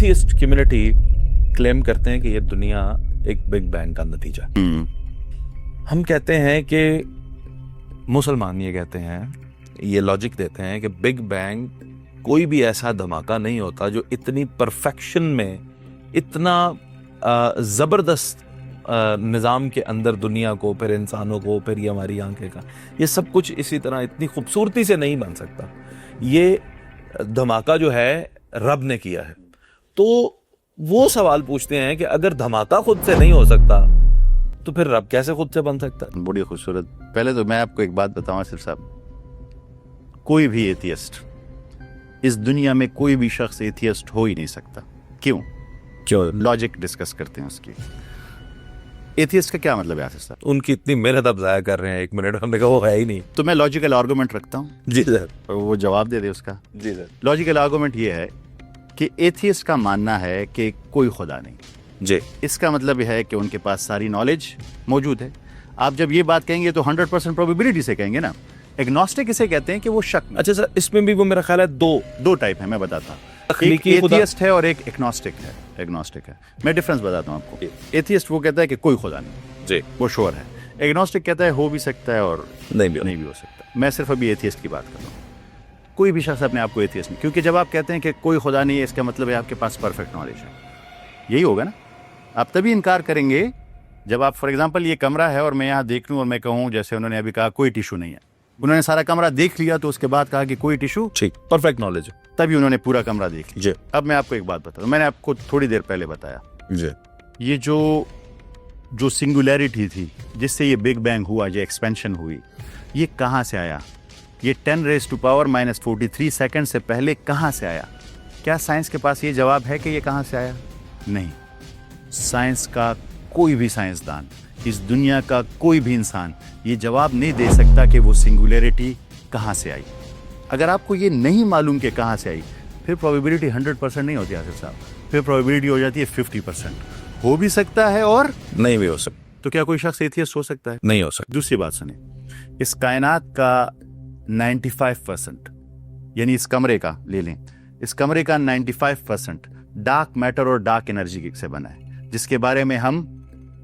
Atheist community claim करते हैं कि ये दुनिया एक बिग बैंग का नतीजा है। हम कहते हैं कि मुसलमान ये कहते हैं, ये लॉजिक देते हैं कि बिग बैंग कोई भी ऐसा धमाका नहीं होता जो इतनी परफेक्शन में, इतना ज़बरदस्त निज़ाम के अंदर दुनिया को, फिर इंसानों को, फिर ये हमारी आंखें का, ये सब कुछ इसी तरह इतनी खूबसूरती से नहीं बन सकता। ये धमाका जो है रब ने किया है। तो वो सवाल पूछते हैं कि अगर धमाका खुद से नहीं हो सकता तो फिर रब कैसे खुद से बन सकता है? बड़ी खूबसूरत। पहले तो मैं आपको एक बात बताऊं आसिफ साहब, कोई भी एथियस्ट इस दुनिया में, कोई भी शख्स एथियस्ट हो ही नहीं सकता। क्यों? लॉजिक डिस्कस करते हैं उसकी। एथियस्ट का क्या मतलब है आसिफ साहब? उनकी इतनी मेहनत आप जाया कर रहे हैं, 1 मिनट हमने कहा वो है ही नहीं। तो मैं लॉजिकल आर्गूमेंट रखता हूँ। जी सर। वो जवाब दे दे उसका। जी सर। लॉजिकल आर्गूमेंट ये है कि एथियस्ट का मानना है कि कोई खुदा नहीं। जी। इसका मतलब यह है कि उनके पास सारी नॉलेज मौजूद है। आप जब ये बात कहेंगे तो 100% प्रोबेबिलिटी से कहेंगे ना। एग्नोस्टिक इसे कहते हैं कि वो शक। अच्छा सर, इसमें भी वो मेरा ख्याल है दो टाइप है, मैं बताता हूँ। एक एथियस्ट है और एक एग्नोस्टिक है। एग्नोस्टिक है, मैं डिफरेंस बताता हूँ आपको। एथियस्ट वो कहता है कि कोई खुदा नहीं, जी, वो श्योर है। एग्नोस्टिक कहता है हो भी सकता है और नहीं भी हो सकता। मैं सिर्फ अभी एथियस्ट की बात कर रहा हूँ। कोई भी शख्स अपने आप को एथियस्ट नहीं, क्योंकि जब आप कहते हैं कि कोई खुदा नहीं है, इसका मतलब है आपके पास परफेक्ट नॉलेज है। यही होगा ना। आप तभी इनकार करेंगे जब आप, फॉर एग्जांपल, ये कमरा है और मैं यहाँ देख लूँ और मैं कहूँ, जैसे उन्होंने अभी कहा कोई टिशू नहीं है। उन्होंने सारा कमरा देख लिया तो उसके बाद कहा कि कोई टिशू, ठीक, परफेक्ट नॉलेज, तभी उन्होंने पूरा कमरा देख लिया। जी। अब मैं आपको एक बात बताऊँ, मैंने आपको थोड़ी देर पहले बताया, जी, ये जो सिंगुलैरिटी थी जिससे ये बिग बैंग हुआ, ये एक्सपेंशन हुई, ये कहाँ से आया? ये 10⁻⁻43 सेकंड से पहले कहाँ से आया? क्या साइंस के पास ये जवाब है कि ये कहाँ से आया? नहीं। साइंस का कोई भी साइंसदान, इस दुनिया का कोई भी इंसान ये जवाब नहीं दे सकता कि वो सिंगुलैरिटी कहाँ से आई। अगर आपको ये नहीं मालूम कि कहाँ से आई, फिर प्रोबेबिलिटी 100% नहीं होती आसिफ साहब, फिर प्रोबेबिलिटी हो जाती है 50%। हो भी सकता है और नहीं भी हो सकता। तो क्या कोई शख्स एथियस्ट हो सकता है? नहीं हो सकता। दूसरी बात सुने, इस कायनात का 95%, यानी इस कमरे का ले लें, इस कमरे का 95% डार्क मैटर और डार्क एनर्जी से बना है, जिसके बारे में हम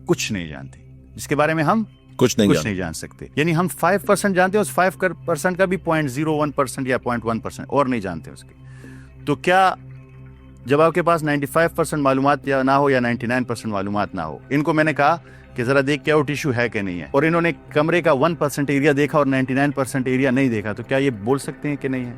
कुछ नहीं जानते, जिसके बारे में हम कुछ नहीं जान सकते। यानी हम 5% जानते हैं, उस 5% का भी 0.01% या 0.1% और नहीं जानते उसके। तो क्या जब आपके पास 95% मालूमात या ना हो या 99% मालूमात ना हो, इनको मैंने कहा कि जरा देख के आओ टिश्यू है कि नहीं है, और इन्होंने कमरे का 1% एरिया देखा और 99% एरिया नहीं देखा, तो क्या ये बोल सकते हैं कि नहीं है?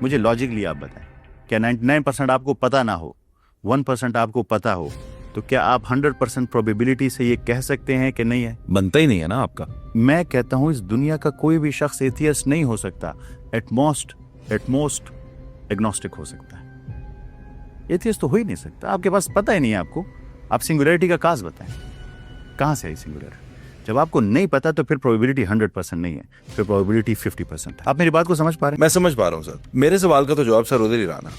मुझे लॉजिकली आप बताएं, क्या 99% आपको पता ना हो, 1% आपको पता हो, तो क्या आप 100% प्रोबेबिलिटी से ये कह सकते हैं कि नहीं है? बनता ही नहीं है ना आपका। मैं कहता हूं इस दुनिया का कोई भी शख्स एथियस्ट नहीं हो सकता। एट मोस्ट एग्नोस्टिक हो सकता है। एथियस्ट तो हो ही नहीं सकता। आपके पास पता ही नहीं है आपको। आप सिंगुलैरिटी का काज बताएं, कहां से आई सिंगुलैरिटी? जब आपको नहीं पता तो फिर प्रोबेबिलिटी 100% नहीं है, फिर प्रोबेबिलिटी 50% है। आप मेरी बात को समझ पा रहे हैं? मैं समझ पा रहा हूँ सर। मेरे सवाल का तो जवाब सर उधर ही रहा ना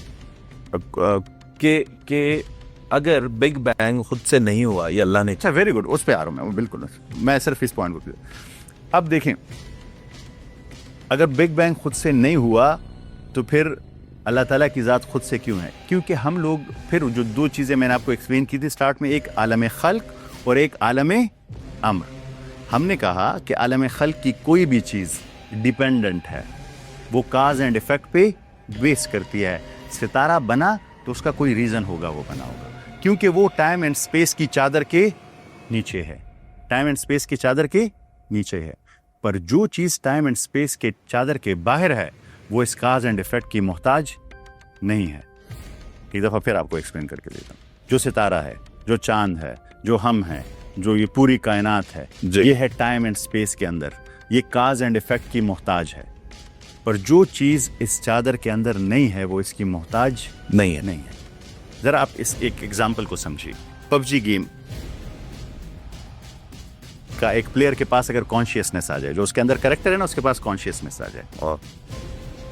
कि अगर बिग बैंग खुद से नहीं हुआ, ये अल्लाह ने। अच्छा, वेरी गुड, उस पे आ रहा हूं मैं, बिल्कुल। मैं सिर्फ इस पॉइंट को, अब देखें, अगर बिग बैंग खुद से नहीं हुआ तो फिर अल्लाह ताला की ज़ात खुद से क्यों है? क्योंकि हम लोग, फिर जो दो चीज़ें मैंने आपको एक्सप्लेन की थी स्टार्ट में, एक आलम खल्क और एक आलम अम्र। हमने कहा कि आलम खल्क की कोई भी चीज़ डिपेंडेंट है, वो काज एंड इफेक्ट पे बेस करती है। सितारा बना तो उसका कोई रीज़न होगा, वो बना होगा, क्योंकि वो टाइम एंड स्पेस की चादर के नीचे है। टाइम एंड स्पेस की चादर के नीचे है। पर जो चीज़ टाइम एंड स्पेस के चादर के बाहर है, वो इस काज एंड इफेक्ट की मोहताज नहीं है। एक दफ़ा फिर आपको एक्सप्लेन करके देता हूँ। जो सितारा है, जो चांद है, जो हम हैं, जो ये पूरी कायनात है, ये है टाइम एंड स्पेस के अंदर, ये काज एंड इफेक्ट की मोहताज है। पर जो चीज़ इस चादर के अंदर नहीं है, वो इसकी मोहताज नहीं है। जरा आप इस एक एग्जाम्पल को समझिए। पबजी गेम का एक प्लेयर के पास अगर कॉन्शियसनेस आ जाए, जो उसके अंदर कैरेक्टर है ना, उसके पास कॉन्शियसनेस आ जाए, और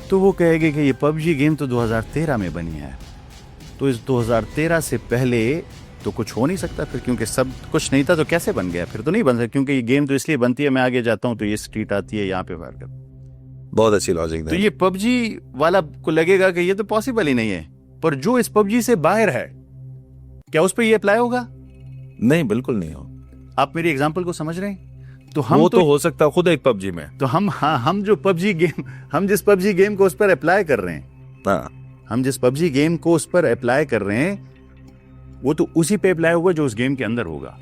तो वो कहेगी कि ये पबजी गेम तो 2013 में बनी है, तो इस 2013 से पहले तो कुछ हो नहीं सकता फिर, क्योंकि सब कुछ नहीं था तो कैसे बन गया? फिर तो नहीं बन सकता, क्योंकि ये गेम तो इसलिए बनती है, मैं आगे जाता हूँ तो ये स्ट्रीट आती है, यहाँ पे फायर कर। बहुत अच्छी लॉजिक। तो ये पबजी वाला को लगेगा कि ये तो पॉसिबल ही नहीं है, पर जो इस पबजी से बाहर है, क्या उस पर ये अप्लाई होगा? नहीं, बिल्कुल नहीं हो। आप मेरी एग्जांपल को समझ रहे हैं? तो हम वो तो हो सकता है खुद एक पबजी में। तो हम जो पबजी गेम, हम जिस पबजी गेम को उस पर अप्लाई कर रहे हैं, हाँ, हम जिस पबजी गेम को उस पर अप्लाई कर रहे हैं, वो तो उसी पे अप्लाई होगा जो उस गेम के अंदर होगा।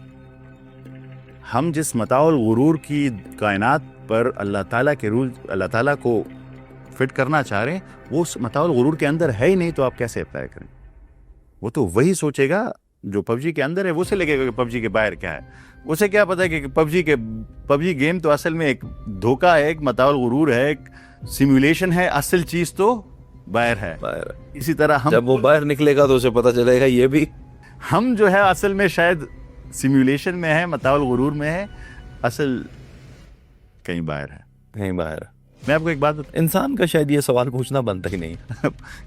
हम जिस मताउल गुरूर की कायनात पर अल्लाह ताला के रूल, अल्लाह ताला को फिट करना चाह रहे हैं, वो उस मताउल गुरूर के अंदर है ही नहीं, तो आप कैसे अप्लाई करें? वो तो वही सोचेगा जो पबजी के अंदर है, वो से लगेगा कि पबजी के बाहर क्या है। उसे क्या पता है कि पबजी गेम तो असल में एक धोखा है, एक मताउल गुरूर है, एक सिमुलेशन है, असल चीज तो बाहर है। इसी तरह हम जब वो बाहर निकलेगा तो उसे पता चलेगा ये भी हम जो है असल में शायद सिमुलेशन में है, मताउल गुरूर में है, असल कहीं बाहर है, कहीं बाहर है। मैं आपको एक बात बताऊं, इंसान का शायद ये सवाल पूछना बनता ही नहीं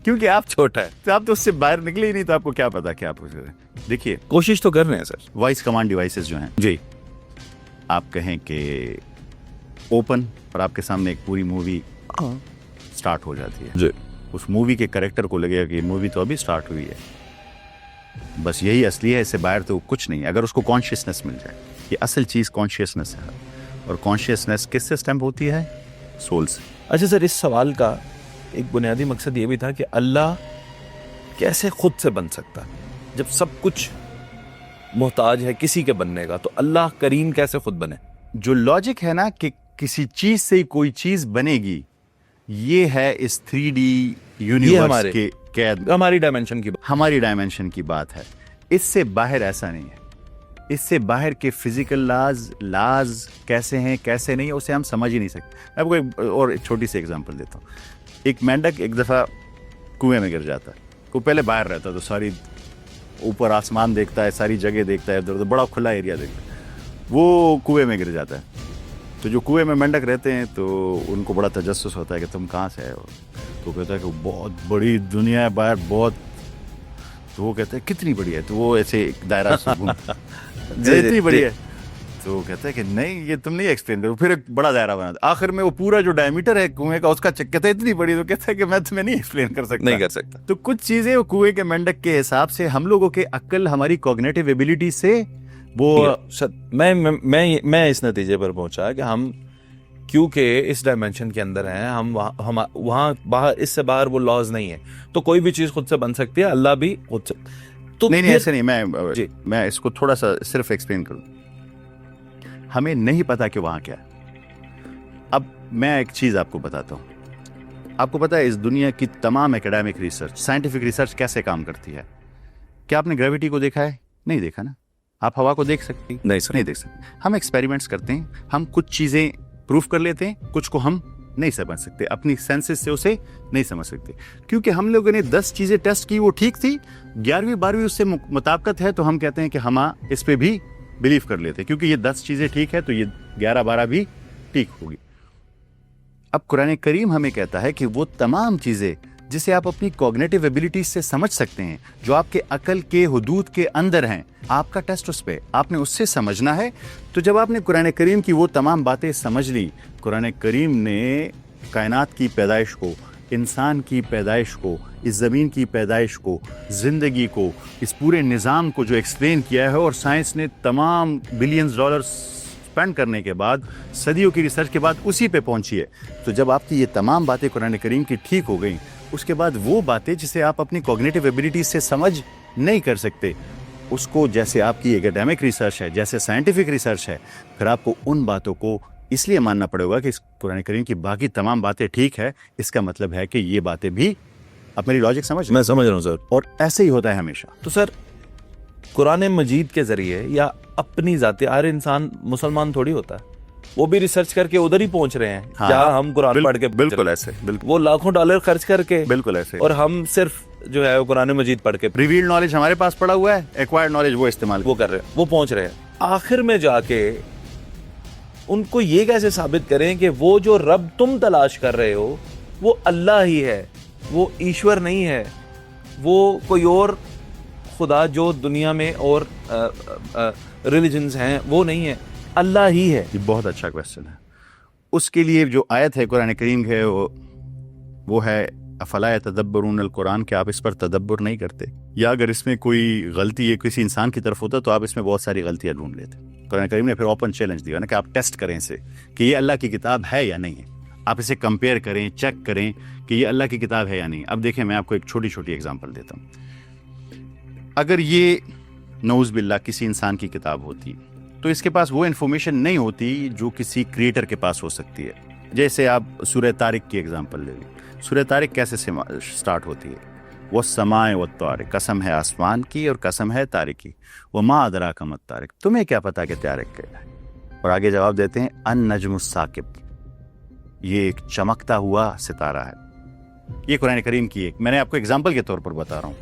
क्योंकि आप छोटा है, तो आप तो उससे बाहर निकले ही नहीं, तो आपको क्या पता क्या पूछ रहे हैं। देखिए, कोशिश तो कर रहे हैं सर। वॉइस कमांड डिवाइसेस जो हैं जी, आप कहें कि ओपन, और आपके सामने एक पूरी मूवी स्टार्ट हो जाती है जी, उस मूवी के कैरेक्टर को लगेगा कि मूवी तो अभी स्टार्ट हुई है, बस यही असली है, इससे बाहर तो कुछ नहीं। अगर उसको कॉन्शियसनेस मिल जाए, ये असल चीज कॉन्शियसनेस है, और कॉन्शियसनेस किससे स्टैम्प होती है? सोल से। अच्छा सर, इस सवाल का एक बुनियादी मकसद ये भी था कि अल्लाह कैसे खुद से बन सकता है? जब सब कुछ मोहताज है किसी के बनने का, तो अल्लाह करीम कैसे खुद बने? जो लॉजिक है ना कि किसी चीज से कोई चीज बनेगी, ये है इस 3D यूनिवर्स के कैद, हमारी डायमेंशन की हमारी डायमेंशन की बात है। इससे बाहर ऐसा नहीं है। इससे बाहर के फिजिकल लाज कैसे हैं कैसे नहीं, उसे हम समझ ही नहीं सकते। मैं आपको एक छोटी सी एग्जांपल देता हूँ। एक मेंढक एक दफ़ा कुएं में गिर जाता है। वो पहले बाहर रहता, तो सारी ऊपर आसमान देखता है, सारी जगह देखता है, इधर उधर बड़ा खुला एरिया देखता है। वो कुएं में गिर जाता है। तो जो कुएं में मेंढक रहते हैं, तो उनको बड़ा तजस्सुस होता है कि तुम कहाँ से आए हो। तो कहता है कि बहुत बड़ी दुनिया है बाहर, बहुत। तो वो कहते हैं कितनी बड़ी है? तो वो ऐसे एक दायरा से घूमता इतनी बड़ी है। तो वो कहता है कि नहीं, ये तुम नहीं एक्सप्लेन करो। फिर एक बड़ा दायरा बनाता। आखिर में वो पूरा जो डायमीटर है कुएं का, उसका चेक कहता है इतनी बड़ी। तो कहता है कि मैं तुम्हें नहीं एक्सप्लेन कर सकता, नहीं कर सकता। तो कुछ चीजें वो कुएं के मेंढक के हिसाब से हम लोगों के अक्ल, हमारी कॉग्निटिव एबिलिटी से वो मैं इस नतीजे पर पहुंचा कि हम क्योंकि इस डायमेंशन के अंदर हैं, हम वहाँ बाहर, इससे बाहर वो लॉज नहीं है, तो कोई भी चीज खुद से बन सकती है, अल्लाह भी खुद से। तो नहीं ऐसे नहीं। मैं इसको थोड़ा सा सिर्फ एक्सप्लेन करूं। हमें नहीं पता कि वहां क्या है। अब मैं एक चीज आपको बताता हूं। आपको पता है इस दुनिया की तमाम एकेडमिक रिसर्च, साइंटिफिक रिसर्च कैसे काम करती है? क्या आपने ग्रेविटी को देखा है? नहीं देखा ना। आप हवा को देख सकते? नहीं देख सकते। हम एक्सपेरिमेंट्स करते हैं, हम कुछ चीजें प्रूफ कर लेते हैं, कुछ को हम नहीं समझ सकते, अपनी सेंसेस से उसे नहीं समझ सकते। क्योंकि हम लोगों ने 10 चीजें टेस्ट की, वो ठीक थी, 11वीं 12वीं उससे मुताबिकत है, तो हम कहते हैं कि हम इस पे भी बिलीव कर लेते हैं, क्योंकि ये 10 चीजें ठीक है, तो ये 11 12 भी ठीक होगी। अब कुरान करीम हमें कहता है कि वो तमाम चीजें जिसे आप अपनी कॉग्निटिव एबिलिटी से समझ सकते हैं, जो आपके अकल के हुदूद के अंदर हैं, आपका टेस्ट उस पे, आपने उससे समझना है। तो जब आपने कुरान करीम की वो तमाम बातें समझ ली, कुरान करीम ने कायनात की पैदाइश को, इंसान की पैदाइश को, इस ज़मीन की पैदाइश को, ज़िंदगी को, इस पूरे निज़ाम को जो एक्सप्लेन किया है, और साइंस ने तमाम बिलियंस डॉलर स्पेंड करने के बाद, सदियों की रिसर्च के बाद उसी पे पहुंची है। तो जब आपकी ये तमाम बातें कुरान करीम की ठीक हो गई, उसके बाद वो बातें जिसे आप अपनी कॉग्निटिव एबिलिटी से समझ नहीं कर सकते, उसको जैसे आपकी एकेडमिक रिसर्च है, जैसे साइंटिफिक रिसर्च है, फिर आपको उन बातों को इसलिए मानना पड़ेगा कि इस कुरान करीम की बाकी तमाम बातें ठीक है, इसका मतलब है कि ये बातें भी। आप मेरी लॉजिक समझ? मैं समझ रहा हूँ सर। और ऐसे ही होता है हमेशा। तो सर, कुरान मजीद के जरिए या अपनी जाति, हर इंसान मुसलमान थोड़ी होता है, वो भी रिसर्च करके उधर ही पहुंच रहे हैं। हाँ, क्या हम कुरान पढ़ के? बिल्कुल ऐसे, बिल्कुल वो लाखों डॉलर खर्च करके, बिल्कुल ऐसे, और हम सिर्फ जो है वो कुरान मजीद पढ़ के, रिवील्ड नॉलेज हमारे पास पड़ा हुआ है, एक्वायर्ड नॉलेज वो इस्तेमाल वो कर रहे हैं, वो पहुंच रहे हैं। आखिर में जाके उनको ये कैसे साबित करें कि वो जो रब तुम तलाश कर रहे हो वो अल्लाह ही है, वो ईश्वर नहीं है, वो कोई और खुदा जो दुनिया में और रिलीजन्स हैं वो नहीं है, अल्लाह ही है। ये बहुत अच्छा क्वेश्चन है। उसके लिए जो आयत है कुरान करीम है वो है अफला यतदब्बरून अल कुरान, कि आप इस पर तदब्बर नहीं करते, या अगर इसमें कोई गलती है किसी इंसान की तरफ होता तो आप इसमें बहुत सारी गलतियां ढूंढ लेते। कुरान करीम ने फिर ओपन चैलेंज दिया ना कि आप टेस्ट करें इसे कि ये अल्लाह की किताब है या नहीं है, आप इसे कंपेयर करें, चेक करें कि ये अल्लाह की किताब है या नहीं। अब देखें, मैं आपको एक छोटी छोटी एग्जांपल देता हूँ। अगर ये नऊज़ बिल्लाह किसी इंसान की किताब होती तो इसके पास वो इन्फॉर्मेशन नहीं होती जो किसी क्रिएटर के पास हो सकती है। जैसे आप सूरह तारिक की एग्जांपल ले लो। सूरह तारिक कैसे स्टार्ट होती है? वो समाए व तारिक, कसम है आसमान की और कसम है तारिक की, वो मा अदराका मत तारिक, तुम्हें क्या पता कि तारिक क्या है? और आगे जवाब देते हैं अन नजमुस साकिब, ये एक चमकता हुआ सितारा है। ये कुरान करीम की एक, मैंने आपको एग्जाम्पल के तौर पर बता रहा हूँ,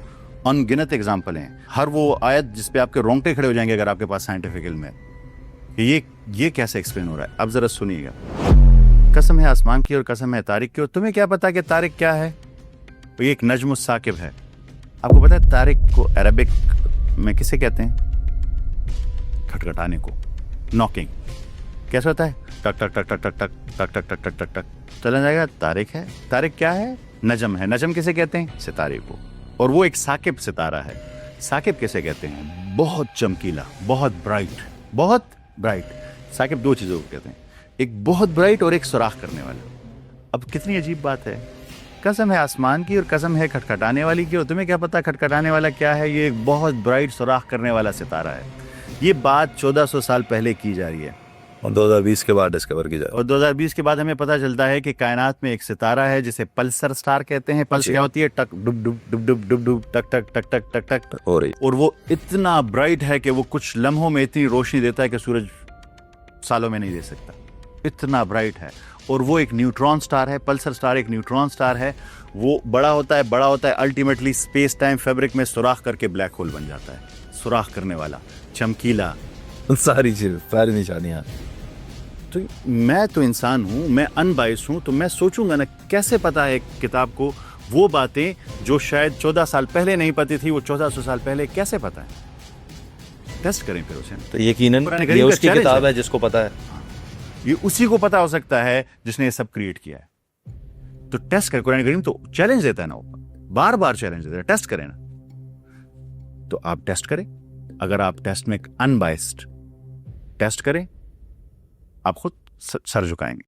अनगिनत एग्जाम्पल हैं। हर वो आयत जिसपे आपके रोंगटे खड़े हो जाएंगे अगर आपके पास साइंटिफिक इल्म है, ये कैसे एक्सप्लेन हो रहा है। अब जरा सुनिएगा, कसम है आसमान की और कसम है तारिक की, और तुम्हें क्या पता कि तारिक क्या है? तो ये एक नजमुस साकिब है। आपको पता है तारिक को अरबिक में किसे कहते हैं? खटखटाने को, नॉकिंग। कैसे होता है? टक टक टक टक टक टक टक टक टक टक टक टक, चला जाएगा, तारिक है। तारिक क्या है? नजम है। नजम किसे कहते हैं? सितारे को। और वो एक साकिब सितारा है। साकिब किसे कहते हैं? बहुत चमकीला, बहुत ब्राइट, बहुत ब्राइट। साकिब दो चीजों को कहते हैं, एक बहुत ब्राइट और एक सुराख करने वाला। अब कितनी अजीब बात है, कसम है आसमान की और कसम है खटखटाने वाली की, और तुम्हें क्या पता खटखटाने वाला क्या है? ये एक बहुत ब्राइट सुराख करने वाला सितारा है। ये बात 1400 साल पहले की जा रही है और 2020 के बाद डिस्कवर की जाए, और 2020 के बाद हमें पता चलता है कि कायनात में एक सितारा है जिसे पल्सर स्टार कहते हैं। पल्स क्या होती है? टक डुब डुब डुब डुब डुब डुब टक टक टक टक टक टक हो रही। और वो इतना ब्राइट है कि वो कुछ लम्हों में इतनी रोशनी देता है कि सूरज सालों में नहीं दे सकता, इतना ब्राइट है। और वो एक न्यूट्रॉन स्टार है। पल्सर स्टार एक न्यूट्रॉन स्टार है। वो बड़ा होता है, अल्टीमेटली स्पेस टाइम फैब्रिक में सुराख करके ब्लैक होल बन जाता है। सुराख करने वाला, चमकीला, सारी चीज, सारी निशानियां। तो मैं तो इंसान हूं, मैं अनबाइस हूं, तो मैं सोचूंगा ना कैसे पता है किताब को वो बातें जो शायद 14 साल पहले नहीं पती थी, वो 1400 साल पहले कैसे पता है? टेस्ट करें फिर उसे। तो यकीनन ये उसकी किताब है जिसको पता है, ये उसी को पता हो सकता है जिसने ये सब क्रिएट किया है। तो टेस्ट कर, कुरान करीम तो चैलेंज देता है ना, बार बार चैलेंज देता है, टेस्ट करें ना। तो आप टेस्ट करें। अगर आप टेस्ट में अनबाइस्ड टेस्ट करें, आप खुद सर झुकाएंगे।